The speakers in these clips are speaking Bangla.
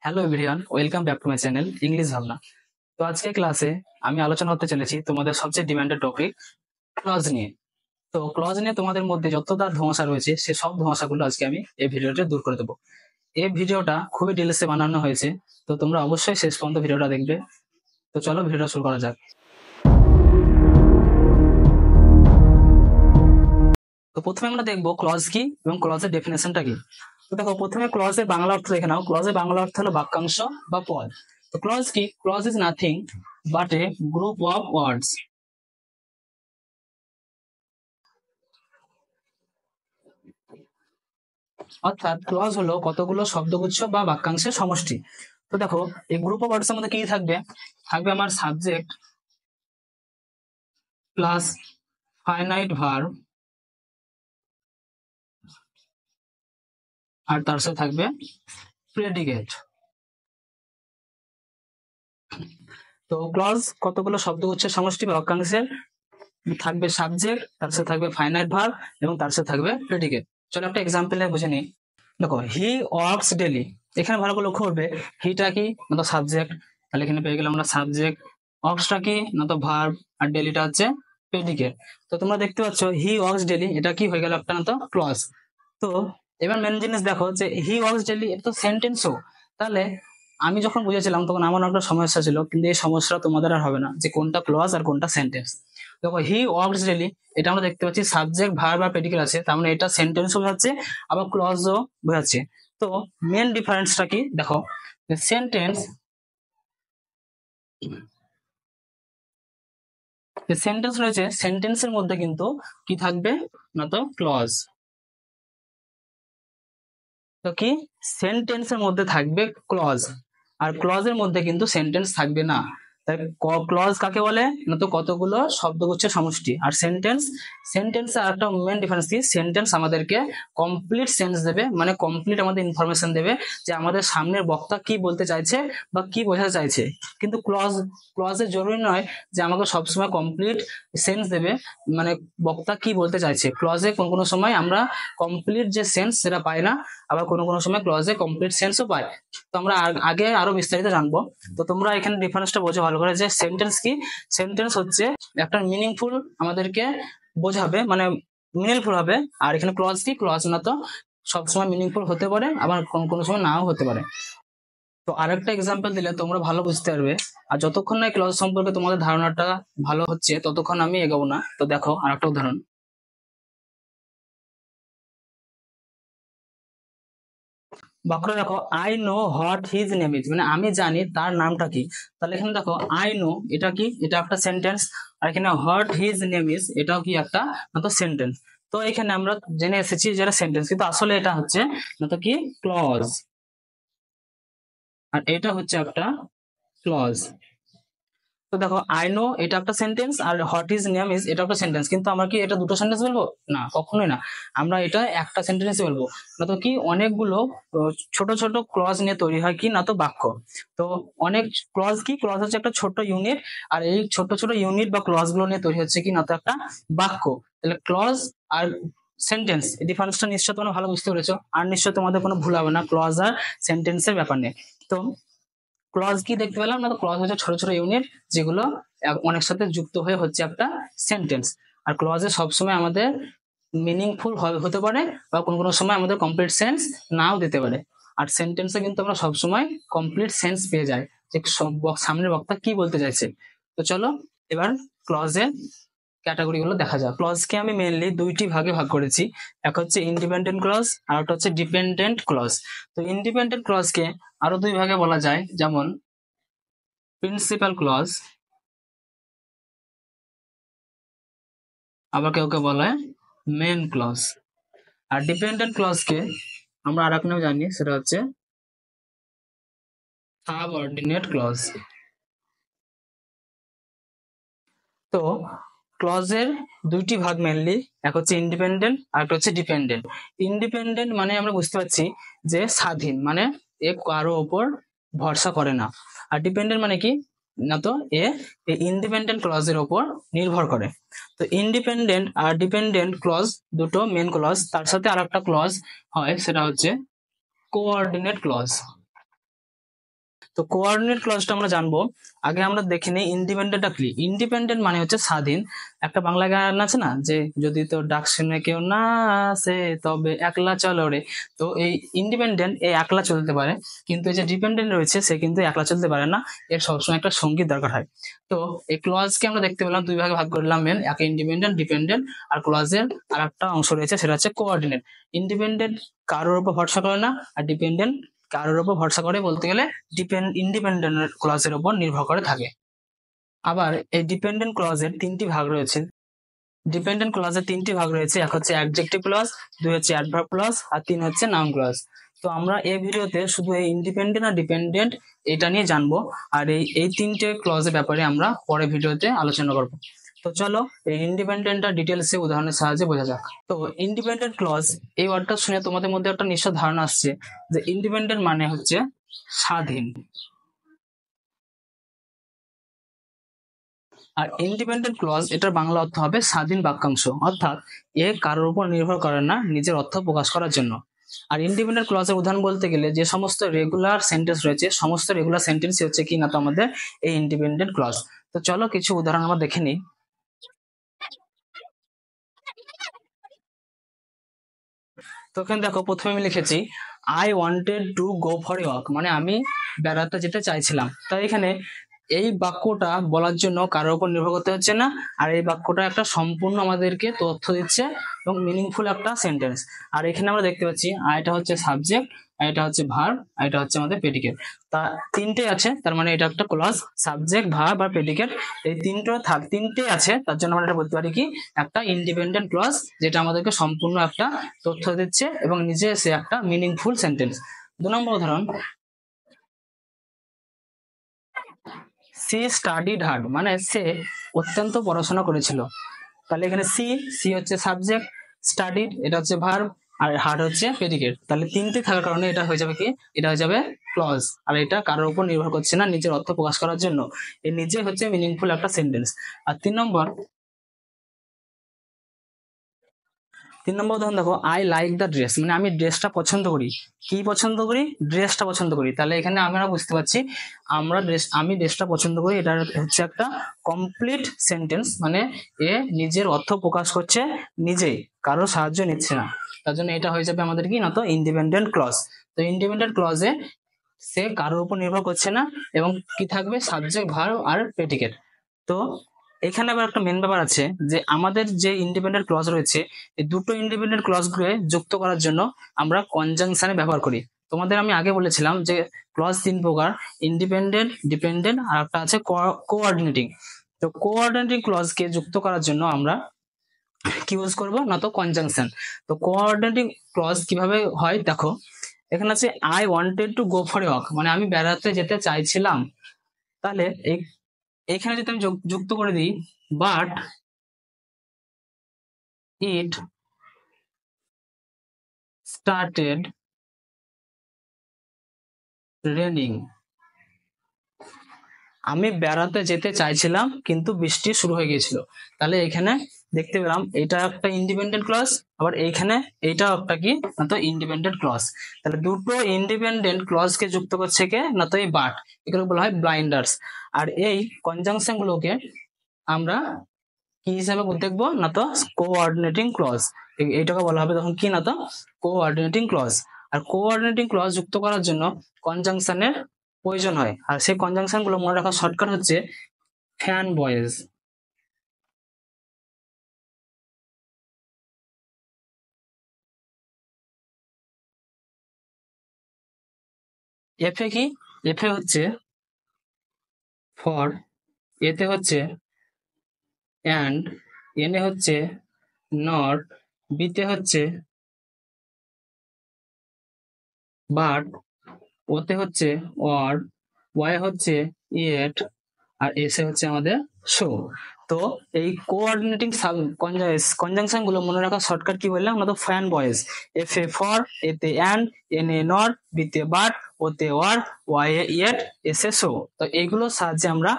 Hello everyone, welcome back to my channel English ভাবনা। তো আজকে ক্লাসে আমি আলোচনা করতে চলেছি তোমাদের সবচেয়ে ডিমান্ডেড টপিক ক্লজ নিয়ে। তো ক্লজ নিয়ে তোমাদের মধ্যে যতটা ধোঁয়াশা রয়েছে সে সব ধোঁয়াশাগুলো আজকে আমি এই ভিডিওতে দূর করে দেবো। এই ভিডিওটা খুবই ডিটেলসে বানানো হয়েছে, তো তোমরা অবশ্যই শেষ পর্যন্ত ভিডিওটা দেখবে। তো চলো ভিডিওটা শুরু করা যাক। তো প্রথমে আমরা দেখবো ক্লজ কি এবং ক্লজের ডেফিনেশনটা কি। তো দেখো, প্রথমে ক্লজের বাংলা অর্থ দেখে নাও। ক্লজের বাংলা অর্থ হলো বাক্যাংশ বা পদ। তো ক্লজ কি? Clause is nothing but a group of words. অর্থাৎ ক্লজ হলো কতগুলো শব্দগুচ্ছ বা বাক্যাংশের সমষ্টি। তো দেখো, এই গ্রুপ অফ ওয়ার্ডস এর মধ্যে কি থাকবে? থাকবে আমার সাবজেক্ট প্লাস ফাইনাইট ভার্ব, আর তার সাথে থাকবে প্রেডিকেট। তো ক্লজ কতগুলো শব্দগুচ্ছের সমষ্টি বা বাক্যাংশের। থাকবে সাবজেক্ট, তার সাথে থাকবে ফাইনাইট ভার্ব এবং তার সাথে থাকবে প্রেডিকেট। চলো একটা এক্সাম্পল বুঝে নিই। দেখো, হি ওয়ার্কস ডেলি। এখানে ভালো করে লক্ষ্য করবে, হিটা কি না তো সাবজেক্ট, তাহলে এখানে পেয়ে গেলাম আমরা সাবজেক্ট। ওয়ার্কসটা কি না তো ভার্ব, আর ডেলিটা হচ্ছে প্রেডিকেট। তো তোমরা দেখতে পাচ্ছ হি ওয়ার্কস ডেলি, এটা কি হয়ে গেল একটা না তো ক্লজ। তো এবার মেন জিনিস দেখো যে হি ওয়ার্কস ডেলি এটা তো সেন্টেন্সও। তাহলে আমি যখন বুঝেছিলাম তখন আমার একটা সমস্যা ছিল, কিন্তু এই সমস্যা তোমাদের আর হবে না যে কোনটা ক্লজ আর কোনটা সেন্টেন্স। দেখো, হি ওয়ার্কস ডেলি, এটা আমরা দেখতে পাচ্ছি সাবজেক্ট ভার্ব আর প্রেডিকেট আছে, তার মানে এটা সেন্টেন্সও বোঝাচ্ছে আবার ক্লজও বোঝাচ্ছে। তো মেন ডিফারেন্সটা কি দেখো, সেন্টেন্স যে সেন্টেন্স রয়েছে সেন্টেন্সের মধ্যে কিন্তু কি থাকবে না তো ক্লজ। তো কি সেন্টেন্সের মধ্যে থাকবে ক্লজ, আর ক্লজের মধ্যে কিন্তু সেন্টেন্স থাকবে না। তাই ক্লজ কাকে বলে না তো কতগুলো শব্দগুচ্ছের সমষ্টি। আর সেন্টেন্স, সেন্টেন্সের আরেকটা মেন ডিফারেন্স কি, সেন্টেন্স আমাদেরকে কমপ্লিট সেন্স দেবে, মানে কমপ্লিট আমাদের ইনফরমেশন দেবে যে আমাদের সামনের বক্তা কি বলতে চাইছে বা কি বোঝাতে চাইছে। কিন্তু ক্লজের জরুরি নয় যে আমাকে সবসময় কমপ্লিট সেন্স দেবে, মানে বক্তা কি বলতে চাইছে। ক্লজে কোন কোনো সময় আমরা কমপ্লিট যে সেন্স সেটা পাই না, আবার কোনো কোনো সময় ক্লজে কমপ্লিট সেন্সও পায়। তো আমরা আগে আরো বিস্তারিত জানবো। তো তোমরা এখানে ডিফারেন্সটা বোঝো ভালো করে যে সেন্টেন্স কি। সেন্টেন্স হচ্ছে একটা মিনিংফুল আমাদেরকে বোঝাবে, মানে মিনিংফুল হবে। আর এখানে ক্লজ কি? ক্লজ না তো সবসময় মিনিংফুল হতে পারে, আবার কোনো কোনো সময় নাও হতে পারে। তো আরেকটা এক্সাম্পল দিলে তোমরা ভালো বুঝতে পারবে। আর যতক্ষণ না ক্লজ সম্পর্কে তোমাদের ধারণাটা ভালো হচ্ছে ততক্ষণ আমি এগোবো না। তো দেখো আরেকটা উদাহরণ। বাক্যটা দেখো, I know what his name is, মানে আমি জানি তার নামটা কি। তাহলে এখানে দেখো আই নো এটা কি, এটা একটা সেন্টেন্স। আর এখানে হোয়াট হিজ নেম ইজ এটাও কি একটা না তো সেন্টেন্স। তো এখানে আমরা জেনে এসেছি যেটা সেন্টেন্স, কিন্তু আসলে এটা হচ্ছে না তো কি ক্লজ, আর এটা হচ্ছে একটা ক্লজ। তো দেখো, আই নো এটা একটা সেন্টেন্স, আর হোয়াট ইজ নেম ইজ এটা একটা সেন্টেন্স, কিন্তু আমরা কি এটা দুটো সেন্টেন্স বলবো? না, কখনোই না। আমরা এটা একটা সেন্টেন্স বলবো। না তো কি অনেকগুলো ছোট ছোট ক্লজ নিয়ে তৈরি হয় কি না তো বাক্য। তো অনেক ক্লজ কি, ক্লজ হচ্ছে একটা ছোট ইউনিট, আর এই ছোট ছোট ইউনিট বা ক্লজ গুলো নিয়ে তৈরি হচ্ছে কি না তো একটা বাক্য। তাহলে ক্লজ আর সেন্টেন্স এই ডিফারেন্সটা নিশ্চয় তোমরা ভালো বুঝতে পেরেছো, আর নিশ্চয় তোমাদের কোনো ভুল হবে না ক্লজ আর সেন্টেন্সের ব্যাপার নিয়ে। তো ক্লজ কি দেখতে পেলাম না তো ক্লজ হচ্ছে ছোট ছোট ইউনিট যেগুলো অনেক সাথে যুক্ত হয়ে হচ্ছে একটা সেন্টেন্স। আর ক্লজে সবসময় আমাদের মিনিংফুল হতে পারে, বা কোনো কোনো সময় আমাদের কমপ্লিট সেন্স নাও দিতে পারে। আর সেন্টেন্সে কিন্তু আমরা সবসময় কমপ্লিট সেন্স পেয়ে যাই যে সামনের বক্তা কি বলতে চাইছে। তো চলো এবার ক্লজের ক্যাটাগরি গুলো দেখা যাক। ক্লজকে আমি মেইনলি দুইটি ভাগে ভাগ করেছি, এক হচ্ছে ইন্ডিপেন্ডেন্ট ক্লজ আর একটা হচ্ছে ডিপেন্ডেন্ট ক্লজ। তো ইন্ডিপেন্ডেন্ট ক্লজকে আরো দুই ভাগে বলা যায়, যেমন প্রিন্সিপাল ক্লজ, আবার কেউ কেউ বলে মেন ক্লজ। আর ডিপেন্ডেন্ট ক্লজকে আমরা আর এক নামে জানি, সেটা হচ্ছে সাবঅর্ডিনেট ক্লজ। তো ক্লজের দুইটি ভাগ মেনলি, এক হচ্ছে ইন্ডিপেন্ডেন্ট আর একটা হচ্ছে ডিপেন্ডেন্ট। ইন্ডিপেন্ডেন্ট মানে আমরা বুঝতে পারছি যে স্বাধীন, মানে এ কারো ওপর ভরসা করে না। আর ডিপেন্ডেন্ট মানে কি না তো ইন্ডিপেন্ডেন্ট ক্লজের ওপর নির্ভর করে। তো ইন্ডিপেন্ডেন্ট আর ডিপেন্ডেন্ট ক্লজ দুটো মেন ক্লজ, তার সাথে আর একটা ক্লজ হয় সেটা হচ্ছে কোঅর্ডিনেট ক্লজ। তো কোঅর্ডিনেট ক্লজটা আমরা জানবো। আগে আমরা দেখে নিই ইন্ডিপেন্ডেন্টটা কি। ইন্ডিপেন্ডেন্ট মানে হচ্ছে স্বাধীন। একটা বাংলা গান আছে না, যে যদি তোর ডাক শুনে কেউ না আসে তবে একলা চলো রে। তো এই ইন্ডিপেন্ডেন্ট এ একলা চলতে পারে, কিন্তু এই যে ডিপেন্ডেন্ট রয়েছে সে কিন্তু একলা চলতে পারে না, এর সবসময় একটা সঙ্গীত দরকার হয়। তো এই ক্লজকে আমরা দেখতে পেলাম দুই ভাগে ভাগ করলাম মেন, একটা ইন্ডিপেন্ডেন্ট ডিপেন্ডেন্ট, আর ক্লজের আর একটা অংশ রয়েছে সেটা হচ্ছে কোঅর্ডিনেট। ইন্ডিপেন্ডেন্ট কারোর উপর ভরসা করে না, আর ডিপেন্ডেন্ট কারোর উপর ভরসা করে বলতে গেলে ইন্ডিপেন্ডেন্ট ক্লজের উপর নির্ভর করে থাকে। আবার এই ডিপেন্ডেন্ট ক্লজের তিনটি ভাগ রয়েছে। ডিপেন্ডেন্ট ক্লজের তিনটি ভাগ রয়েছে, এক হচ্ছে অ্যাডজেক্টিভ ক্লজ, দুই হচ্ছে অ্যাডভার্ব ক্লজ, আর তিন হচ্ছে নাউন ক্লজ। তো আমরা এই ভিডিওতে শুধু এই ইন্ডিপেন্ডেন্ট আর ডিপেন্ডেন্ট এটা নিয়ে জানবো, আর এই তিনটে ক্লজের ব্যাপারে আমরা পরে ভিডিওতে আলোচনা করব। তো চলো এই ইন্ডিপেন্ডেন্টটা ডিটেলসে উদাহরণের সাহায্যে বোঝা যাক। তো ইন্ডিপেন্ডেন্ট ক্লজ এই ওয়ার্ডটা শুনে তোমাদের মধ্যে একটা নিশ্চয় ধারণা আসছে যে ইন্ডিপেন্ডেন্ট মানে হচ্ছে স্বাধীন, আর ইন্ডিপেন্ডেন্ট ক্লজ এটার বাংলা অর্থ হবে স্বাধীন বাক্যাংশ, অর্থাৎ এ কারোর উপর নির্ভর করে না নিজের অর্থ প্রকাশ করার জন্য। আর ইন্ডিপেন্ডেন্ট ক্লজের উদাহরণ বলতে গেলে যে সমস্ত রেগুলার সেন্টেন্স রয়েছে, সমস্ত রেগুলার সেন্টেন্স হচ্ছে কি না তো আমাদের এই ইন্ডিপেন্ডেন্ট ক্লজ। তো চলো কিছু উদাহরণ আমরা দেখে নিই। তো এখানে দেখো প্রথমে আমি লিখেছি I wanted to go for a walk, মানে আমি বেড়াতে যেতে চাইছিলাম। তাই এখানে এই বাক্যটা বলার জন্য কারোর উপর নির্ভর করতে হচ্ছে না, আর এই বাক্যটা একটা সম্পূর্ণ আমাদেরকে তথ্য দিচ্ছে এবং মিনিংফুল একটা সেন্টেন্স। আর এখানে আমরা দেখতে পাচ্ছি এটা হচ্ছে সাবজেক্ট, এটা হচ্ছে ভার্ব, এটা হচ্ছে আমাদের প্রেডিকেট। তা তিনটে আছে, তার মানে এটা একটা ক্লজ। সাবজেক্ট, ভার্ব আর প্রেডিকেট এই তিনটে আছে, তার জন্য আমরা এটা বলতে পারি কি একটা ইন্ডিপেন্ডেন্ট ক্লজ, যেটা আমাদেরকে সম্পূর্ণ একটা তথ্য দিচ্ছে এবং নিজে সে একটা মিনিংফুল সেন্টেন্স। 2 নম্বর উদাহরণ, সি স্টাডিড হার্ড, মানে সে অত্যন্ত পড়াশোনা করেছিল। তাহলে এখানে সি সি হচ্ছে সাবজেক্ট, স্টাডিড এটা হচ্ছে ভার্ব, আর হার্ড হচ্ছে প্রেডিকেট। তাহলে তিনটে থাকার কারণে এটা হয়ে যাবে কি, এটা হয়ে যাবে ক্লজ। আর এটা কারোর উপর নির্ভর করছে না নিজের অর্থ প্রকাশ করার জন্য, এর নিজে হচ্ছে মিনিংফুল একটা সেন্টেন্স। আর 3 নম্বর উদাহরণ দেখো, আই লাইক দ্য ড্রেস, মানে আমি ড্রেসটা পছন্দ করি। কি পছন্দ করি? ড্রেসটা পছন্দ করি। তাহলে এখানে আমরা বুঝতে পারছি আমি ড্রেসটা পছন্দ করি, এটা হচ্ছে একটা কমপ্লিট সেন্টেন্স, মানে এ নিজের অর্থ প্রকাশ করছে নিজেই, কারো সাহায্য নিচ্ছে না। তার জন্য এটা হয়ে যাবে আমাদের কি না তো ইন্ডিপেন্ডেন্ট ক্লজ। তো ইন্ডিপেন্ডেন্ট ক্লজে সে কারোর উপর নির্ভর করছে না এবং কি থাকবে সাবজেক্ট, ভার্ব আর প্রেডিকেট। তো এখানে আবার একটা মেন ব্যাপার আছে যে আমাদের যে ইন্ডিপেন্ডেন্ট ক্লজ রয়েছে, এই দুটো ইন্ডিপেন্ডেন্ট ক্লজকে যুক্ত করার জন্য আমরা কনজাংশনে ব্যবহার করি। তোমাদের আমি আগে বলেছিলাম যে ক্লজ 3 প্রকার, ইন্ডিপেন্ডেন্ট, ডিপেন্ডেন্ট আর একটা আছে কোঅর্ডিনেটিং। তো কোঅর্ডিনেটিং ক্লজকে যুক্ত করার জন্য আমরা কি ইউজ করব না তো কনজাংশন। তো কোঅর্ডিনেটিং ক্লজ কিভাবে হয় দেখো, এখানে আছে I wanted to go for a walk, মানে আমি বেড়াতে যেতে চাইছিলাম। তাহলে এখানে যদি আমি যুক্ত করে দিই বাট ইট স্টার্টেড রেনিং, আমি বেড়াতে যেতে চাইছিলাম কিন্তু বৃষ্টি শুরু হয়ে গিয়েছিল। তাহলে এখানে দেখতে পেলাম এটা একটা ইন্ডিপেন্ডেন্ট ক্লজ, আবার এইখানে এইটাও একটা কি না তো ইন্ডিপেন্ডেন্ট ক্লজ। তাহলে দুটো ইন্ডিপেন্ডেন্ট ক্লজকে যুক্ত করছে কে না তো এই বাট, এগুলো বলা হয় ব্লাইন্ডার্স। আর এই কনজাংশন গুলোকে আমরা কি হিসাবে দেখবো না তো কোঅর্ডিনেটিং ক্লজ। এইটাকে বলা হবে তখন কি না তো কোঅর্ডিনেটিং ক্লজ। আর কোঅর্ডিনেটিং ক্লজ যুক্ত করার জন্য কনজাংশনের প্রয়োজন হয়, আর সেই কনজাংশন গুলো মনে রাখার শর্টকাট হচ্ছে ফ্যান বয়েজ। এফে কি, এফে হচ্ছে ফর, এতে হচ্ছে অ্যান্ড, এনে হচ্ছে নট, বিতে হচ্ছে বাট, ওতে হচ্ছে অর, ওয়াই হচ্ছে ইয়েট, আর এসে হচ্ছে আমাদের শো। তো এই কোঅর্ডিনেটিং কনজাংশন গুলো মনে রাখার শর্টকাট কি বললাম না তো ফ্যান বয়েজ। এফ এ ফর, এতে অ্যান্ড, এন এ নট, বিতে বাট, ওতে ওয়ার, ওয়াই এ ইয়েট, এস এ শো। তো এইগুলোর সাহায্যে আমরা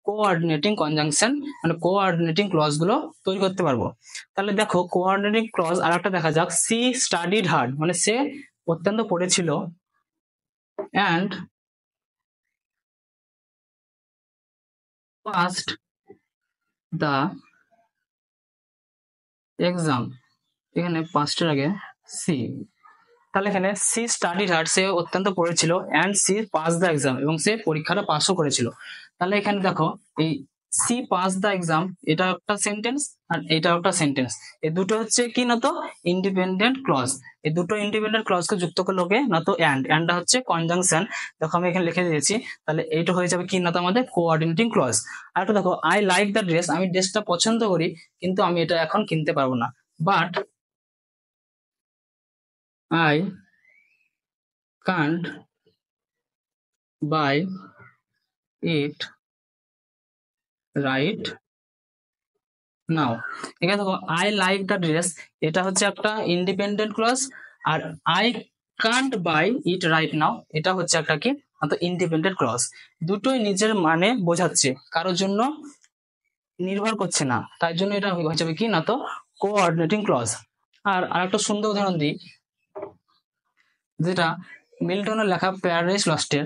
কোঅর্ডিনেটিং কনজাংশন মানে কোঅর্ডিনেটিং ক্লজ গুলো তৈরি করতে পারবো। তাহলে দেখো কোঅর্ডিনেটিং ক্লজ আর একটা দেখা যাক, সি স্টাডিড হার্ড, মানে সে অত্যন্ত পড়েছিল, অ্যান্ড পাস্ট দ্য এক্সাম, এখানে পাস্টের আগে সি, তাহলে এখানে সি স্টাডিড হার্ড, সে অত্যন্ত পড়েছিল, and she pass the exam, এবং সে পরীক্ষাটা পাসও করেছিল। তাহলে এখানে দেখো এই সি পাস দ্য এক্সাম এটা একটা সেন্টেন্স আর এটা একটা সেন্টেন্স, এই দুটো হচ্ছে কি না তো ইন্ডিপেন্ডেন্ট ক্লজ। এই দুটো ইন্ডিপেন্ডেন্ট ক্লজকে যুক্ত করলে ওকে না তো অ্যান্ডটা হচ্ছে কনজাংশন, দেখো আমি এখানে লিখে দিয়েছি। তাহলে এইটা হয়ে যাবে কি না তো আমাদের কোঅর্ডিনেটিং ক্লজ। আর একটা দেখো আই লাইক দ্য ড্রেস, আমি ড্রেসটা পছন্দ করি কিন্তু আমি এটা এখন কিনতে পারবো না, but I can't buy it right now। এখানে দেখো আই লাইক দ্য ড্রেস, এটা হচ্ছে একটা ইন্ডিপেন্ডেন্ট ক্লজ, আর I can't buy it right now এটা হচ্ছে একটা কি তো ইন্ডিপেন্ডেন্ট ক্লজ। দুটোই নিজের মানে বোঝাচ্ছে, কারোর জন্য নির্ভর করছে না, তাই জন্য এটা হয়ে যাবে কি না তো কোঅর্ডিনেটিং ক্লজ। আর আরেকটা সুন্দর উদাহরণ দিই, যেটা মিল্টনের লেখা প্যারাডাইস লস্টের,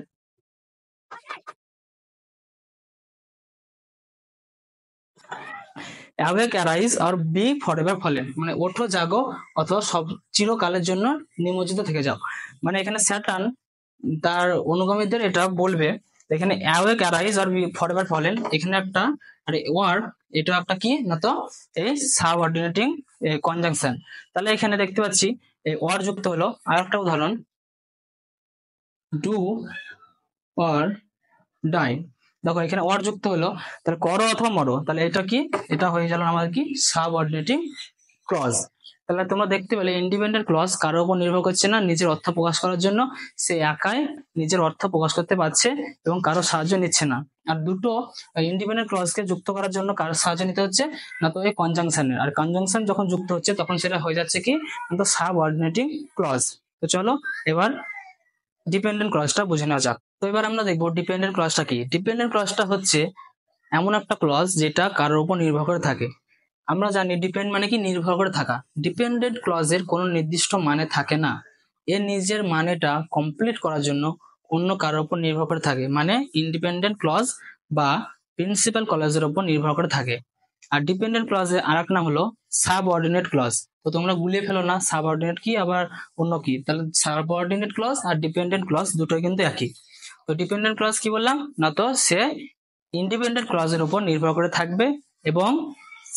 অ্যাওয়েক অ্যারাইজ আর বি ফরএভার ফলেন, মানে ওঠো জাগো অথবা সব চিরকালের জন্য নিমজ্জিত থেকে যাও। মানে এখানে স্যাটার্ন তার অনুগামীদের এটা বলবে, এখানে অ্যাওয়েক অ্যারাইজ আর বি ফরএভার ফলেন, এখানে একটা আর ওয়ার্ড, এটা একটা কি না তো এই সাবঅর্ডিনেটিং কনজাংশন। তাহলে এখানে দেখতে পাচ্ছি এই ওয়ার্ড যুক্ত হলো। আর একটা উদাহরণ, ডু অর ডাই, দেখো এখানে অর যুক্ত হলো, তাহলে করো অথবা মরো, তাহলে এটা কি এটা হয়ে গেল আমাদের কি সাবঅর্ডিনেটিং ক্লজ। তাহলে তোমরা দেখতে পেলে ইন্ডিপেন্ডেন্ট ক্লজ কারোর উপর নির্ভর করছে না নিজের অর্থ প্রকাশ করার জন্য, সে একাই নিজের অর্থ প্রকাশ করতে পারছে এবং কারো সাহায্য নিচ্ছে না। আর দুটো ইন্ডিপেন্ডেন্ট ক্লজকে যুক্ত করার জন্য কারোর সাহায্য নিতে হচ্ছে না তো এই কনজাংশনের, আর কনজাংশন যখন যুক্ত হচ্ছে তখন সেটা হয়ে যাচ্ছে কি তো সাবঅর্ডিনেটিং ক্লজ। তো চলো এবার ডিপেন্ডেন্ট ক্লজটা বুঝে নেওয়া যাক। তো এবার আমরা দেখবো ডিপেন্ডেন্ট ক্লজটা কি। ডিপেন্ডেন্ট ক্লজটা হচ্ছে এমন একটা ক্লজ যেটা কারোর উপর নির্ভর করে থাকে। আমরা জানি ডিপেন্ড মানে কি নির্ভর করে থাকা। ডিপেন্ডেন্ট ক্লজের কোনো নির্দিষ্ট মানে থাকে না, এর নিজের মানেটা কমপ্লিট করার জন্য অন্য কারোর উপর নির্ভর করে থাকে, মানে ইন্ডিপেন্ডেন্ট ক্লজ বা প্রিন্সিপাল ক্লজের উপর নির্ভর করে থাকে। আর ডিপেন্ডেন্ট ক্লজের আর এক নাম হলো সাবঅর্ডিনেট ক্লজ। তো তোমরা গুলিয়ে ফেলো না সাবঅর্ডিনেট কি আবার অন্য কি, তাহলে সাবঅর্ডিনেট ক্লজ আর ডিপেন্ডেন্ট ক্লজ দুটোই কিন্তু একই। তো ডিপেন্ডেন্ট ক্লজ কি বললাম না তো সে ইন্ডিপেন্ডেন্ট ক্লজের উপর নির্ভর করে থাকবে এবং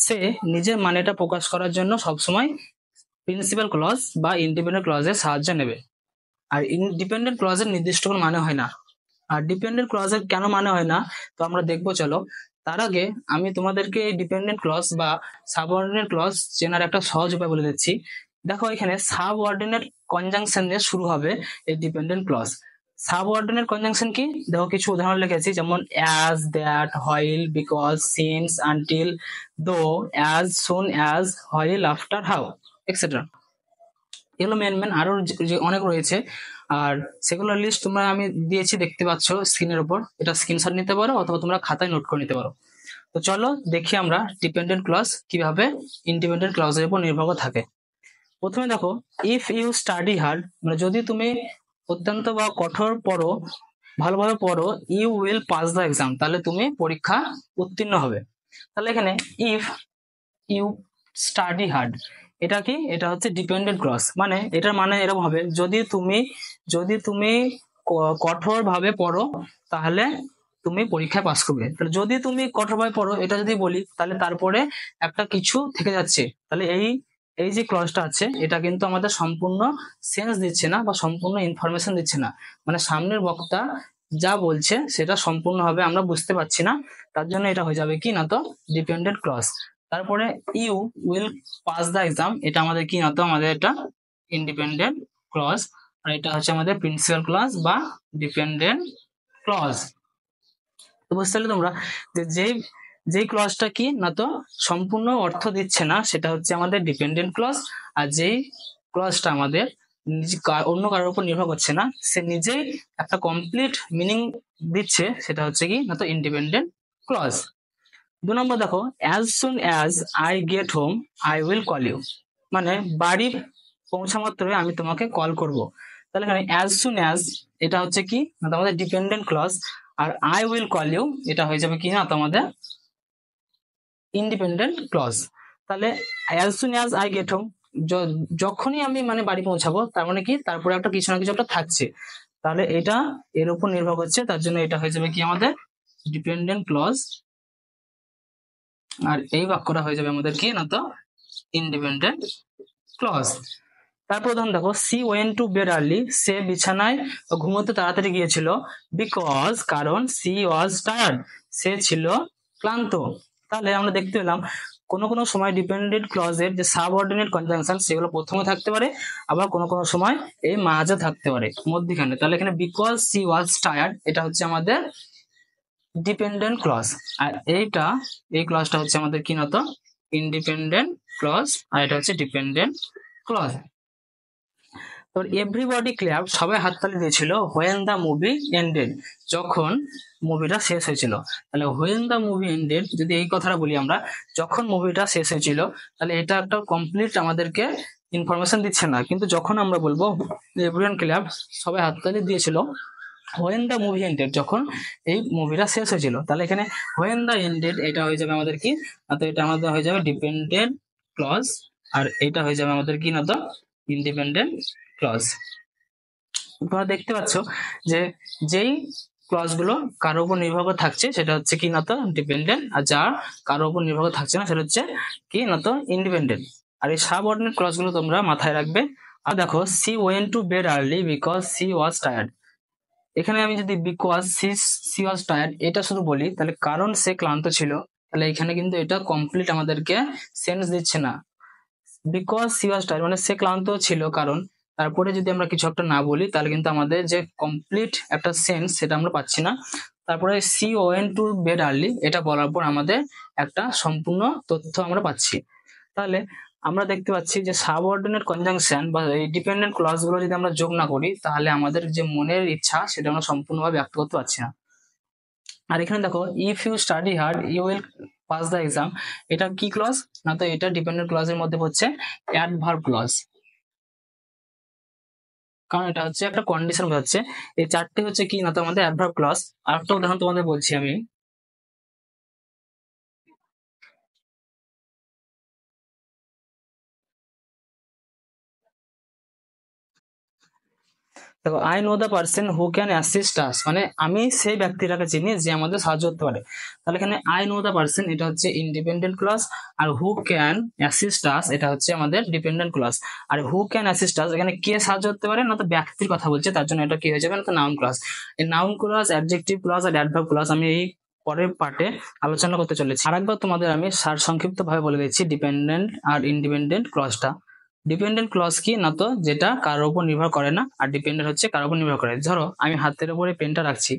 সে নিজের মানেটা প্রকাশ করার জন্য সবসময় প্রিন্সিপাল ক্লজ বা ইন্ডিপেন্ডেন্ট ক্লজের সাহায্য নেবে। আর ইন্ডিপেন্ডেন্ট ক্লজের নির্দিষ্ট কোনো মানে হয় না। আর ডিপেন্ডেন্ট ক্লজের কেন মানে হয় না তো আমরা দেখবো চলো। তার আগে আমি তোমাদেরকে ডিপেন্ডেন্ট ক্লজ বা সাবঅর্ডিনেট ক্লজ চেনার একটা সহজ উপায় বলে দিচ্ছি। দেখো এখানে সাবঅর্ডিনেট কনজাংশন দিয়ে শুরু হবে এই ডিপেন্ডেন্ট ক্লজ। সাবঅর্ডিনেট কনজাংশন কি দেখো কিছু উদাহরণ লিখেছি, যেমন as, that, while, because, since, until, though, as, soon as, while, after, how, etcetera. এগুলো মেন আরো যে অনেক রয়েছে, আর সেগুলোর লিস্ট তোমরা আমি দিয়েছি দেখতে পাচ্ছ স্ক্রিনের উপর, এটা স্ক্রিনশট নিতে পারো অথবা তোমরা খাতায় নোট করে নিতে পারো। তো চলো দেখি আমরা ডিপেন্ডেন্ট ক্লজ কিভাবে ইন্ডিপেন্ডেন্ট ক্লজের উপর নির্ভর করে থাকে। প্রথমে দেখো ইফ ইউ স্টাডি হার্ড, মানে যদি তুমি অত্যন্ত বা কঠোর পড়ো, ভালোভাবে পড়ো, you will pass the exam, তাহলে তুমি পরীক্ষা উত্তীর্ণ হবে। তাহলে এখানে ইফ ইউ স্টাডি হার্ড এটা কি এটা হচ্ছে ডিপেন্ডেন্ট ক্লজ, মানে এটার মানে এরকম হবে যদি তুমি কঠোর ভাবে পড়ো তাহলে তুমি পরীক্ষায় পাস করবে। তাহলে যদি তুমি কঠোরভাবে পড়ো এটা যদি বলি তাহলে তারপরে একটা কিছু থেকে যাচ্ছে, তাহলে এই এই যে ক্লজটা আছে এটা কিন্তু আমাদের সম্পূর্ণ সেন্স দিচ্ছে না বা সম্পূর্ণ ইনফরমেশন দিচ্ছে না, মানে সামনের বক্তা যা বলছে সেটা সম্পূর্ণভাবে আমরা বুঝতে পারছি না, তার জন্য এটা হয়ে যাবে কি না তো ডিপেন্ডেন্ট ক্লজ। তারপরে you will pass the exam, এটা আমাদের কি না তো আমাদের এটা ইন্ডিপেন্ডেন্ট ক্লজ, আর এটা হচ্ছে আমাদের প্রিন্সিপাল ক্লজ বা ডিপেন্ডেন্ট ক্লজ। তো বুঝতে পারলে তোমরা যে যেই ক্লজটা কি না তো সম্পূর্ণ অর্থ দিচ্ছে না সেটা হচ্ছে আমাদের ডিপেন্ডেন্ট ক্লজ, আর যেই ক্লজটা আমাদের অন্য কারোর উপর নির্ভর করছে না, সে নিজেই একটা কমপ্লিট মিনিং দিচ্ছে, সেটা হচ্ছে কি না তো ইন্ডিপেন্ডেন্ট ক্লজ। 2 নম্বর দেখো as soon as I get home I will call you, মানে বাড়ি পৌঁছা মাত্রই আমি তোমাকে কল করব। তাহলে এখানে অ্যাজ সুন অ্যাজ এটা হচ্ছে কি না তোমাদের ডিপেন্ডেন্ট ক্লজ, আর আই উইল কল ইউ এটা হয়ে যাবে কি না তোমাদের ইন্ডিপেন্ডেন্ট ক্লজ। তাহলে as soon as I get home, যখনই আমি মানে বাড়ি পৌঁছাবো, তার মানে কি তারপরে একটা কিছু না কিছু একটা থাকছে, তাহলে এটা এর উপর নির্ভর করছে, তার জন্য এটা হয়ে যাবে কি আমাদের ডিপেন্ডেন্ট ক্লজ, আর এই বাক্যটা হয়ে যাবে আমাদের কি না তো ইন্ডিপেন্ডেন্ট ক্লজ। তারপর ধরুন দেখো she went to bed early, সে বিছানায় ঘুমোতে তাড়াতাড়ি গিয়েছিল, বিকজ কারণ সি ওয়াজ টায়ার্ড, সে ছিল ক্লান্ত। তাহলে আমরা দেখতে পেলাম কোনো কোনো সময় ডিপেন্ডেন্ট ক্লজের যে সাবঅর্ডিনেট কনজাংশন সেগুলো প্রথমে থাকতে পারে, আবার কোনো কোনো সময় এই মাঝে থাকতে পারে মধ্যখানে। তাহলে এখানে বিকজ সি ওয়াজ টায়ার্ড এটা হচ্ছে আমাদের ডিপেন্ডেন্ট ক্লজ, আর এই ক্লজটা হচ্ছে আমাদের কি না তো ইন্ডিপেন্ডেন্ট ক্লজ, আর এটা হচ্ছে ডিপেন্ডেন্ট ক্লজ। তো এভরিবডি ক্ল্যাপ, সবাই হাততালি দিয়েছিল, হোয়েন দ্য মুভি এন্ডেড, যখন মুভিটা শেষ হয়েছিল। তাহলে হোয়েন দ্য মুভি এন্ডেড যদি এই কথাটা বলি আমরা, যখন মুভিটা শেষ হয়েছিল, তাহলে এটা একটা কমপ্লিট আমাদেরকে ইনফরমেশন দিচ্ছে না, কিন্তু যখন আমরা বলবো এভরিওয়ান ক্ল্যাপ, সবাই হাততালি দিয়েছিল, হোয়েন দ্য মুভি এন্ডেড যখন এই মুভিটা শেষ হয়েছিল, তাহলে এখানে হোয়েন দ্য এন্ডেড এটা হয়ে যাবে আমাদের কি না তো এটা আমাদের হয়ে যাবে ডিপেন্ডেন্ট ক্লজ, আর এটা হয়ে যাবে আমাদের কি না তো ইন্ডিপেন্ডেন্ট ক্লজ। তোমরা দেখতে পাচ্ছ যে যেই ক্লজ গুলো কারোর উপর নির্ভর করে থাকছে সেটা হচ্ছে কি না তো ডিপেন্ডেন্ট, আর যা কারোর উপর নির্ভর করে থাকছে না সেটা হচ্ছে কি না তো ইন্ডিপেন্ডেন্ট। আর এই সাবঅর্ডিনেট ক্লজ গুলো তোমরা মাথায় রাখবে। আর দেখো she went to bed early because she was tired, এখানে আমি যদি বিকজ সি ওয়াজ টায়ার্ড এটা শুধু বলি, তাহলে কারণ সে ক্লান্ত ছিল, তাহলে এখানে কিন্তু এটা কমপ্লিট আমাদেরকে সেন্স দিচ্ছে না। বিকজ সি ওয়াজ টায়ার্ড মানে সে ক্লান্ত ছিল কারণ, তারপরে যদি আমরা কিছু একটা না বলি তাহলে কিন্তু আমাদের যে কমপ্লিট একটা সেন্স সেটা আমরা পাচ্ছি না। তারপরে she went to bed early এটা বলার পর আমাদের একটা সম্পূর্ণ তথ্য আমরা পাচ্ছি। তাহলে আমরা দেখতে পাচ্ছি যে সাবঅর্ডিনেট কনজাংশন বা এই ডিপেন্ডেন্ট ক্লজ গুলো যদি আমরা যোগ না করি, তাহলে আমাদের যে মনের ইচ্ছা সেটা আমরা সম্পূর্ণভাবে ব্যক্ত করতে পারছি না। আর এখানে দেখো if you study hard you will pass the exam, এটা কি ক্লজ না তো এটা ডিপেন্ডেন্ট ক্লজের মধ্যে হচ্ছে অ্যাডভার্ব ক্লজ, কারণ এটা হচ্ছে একটা কন্ডিশন বোঝাচ্ছে। এই চারটে হচ্ছে কি না তো আমাদের অ্যাডভার্ব ক্লজ। আর একটা উদাহরণ তোমাদের বলছি আমি, দেখো I know the person who can assist us, মানে আমি সেই ব্যক্তিটাকে চিনি যে আমাদের সাহায্য করতে পারে। তাহলে এখানে আই নো দ্য পার্সন এটা হচ্ছে ইন্ডিপেন্ডেন্ট ক্লজ, আর হু ক্যান অ্যাসিস্ট আস এটা হচ্ছে আমাদের ডিপেন্ডেন্ট ক্লজ। আর হু ক্যান অ্যাসিস্ট আস এখানে কে সাহায্য করতে পারে না তো ব্যক্তির কথা বলছে, তার জন্য এটা কি হয়ে যাবে না তো নাউন ক্লজ। এই নাউন ক্লজ, অ্যাডজেক্টিভ ক্লজ আর অ্যাডভার্ব ক্লজ আমি এই পরের পার্টে আলোচনা করতে চলেছি। আরেকবার তোমাদের আমি সারসংক্ষিপ্ত ভাবে বলে দিচ্ছি ডিপেন্ডেন্ট আর ইন্ডিপেন্ডেন্ট ক্লজটা। ডিপেন্ডেন্ট ক্লজ কি না তো যেটা কারোর উপর নির্ভর করে না, আর ডিপেন্ডেন্ট হচ্ছে কারোর উপর নির্ভর করে। ধরো আমি হাতের উপরে পেনটা রাখছি,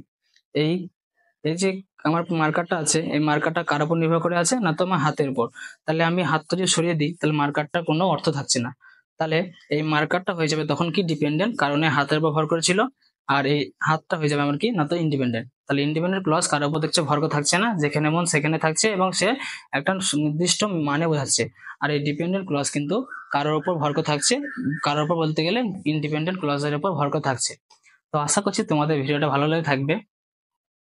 এই এই যে আমার মার্কারটা আছে, এই মার্কারটা কার উপর নির্ভর করে আছে না তো আমার হাতের উপর। তাহলে আমি হাতটা যদি সরিয়ে দিই তাহলে মার্কারটার কোনো অর্থ থাকছে না। তাহলে এই মার্কারটা হয়ে যাবে তখন কি ডিপেন্ডেন্ট, কারণ হাতের উপর ভর করেছিল, আর এই হাতটা হয়ে যাবে আমার কি না তো ইন্ডিপেন্ডেন্ট। তাহলে ইন্ডিপেন্ডেন্ট ক্লজ কারোর উপর দেখছে ভর থাকছে না, যেখানে মন সেখানে থাকছে এবং সে একটা নির্দিষ্ট মানে বোঝাচ্ছে। আর এই ডিপেন্ডেন্ট ক্লজ কিন্তু কারোর উপর ভর থাকছে, কারোর উপর বলতে গেলে ইন্ডিপেন্ডেন্ট ক্লজের উপর ভর থাকছে। তো আশা করছি তোমাদের ভিডিওটা ভালো লাগে থাকবে,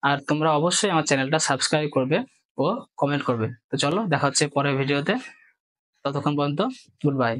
আর তোমরা অবশ্যই আমার চ্যানেলটা সাবস্ক্রাইব করবে ও কমেন্ট করবে। তো চলো দেখা হচ্ছে পরের ভিডিওতে, ততক্ষণ পর্যন্ত গুড বাই।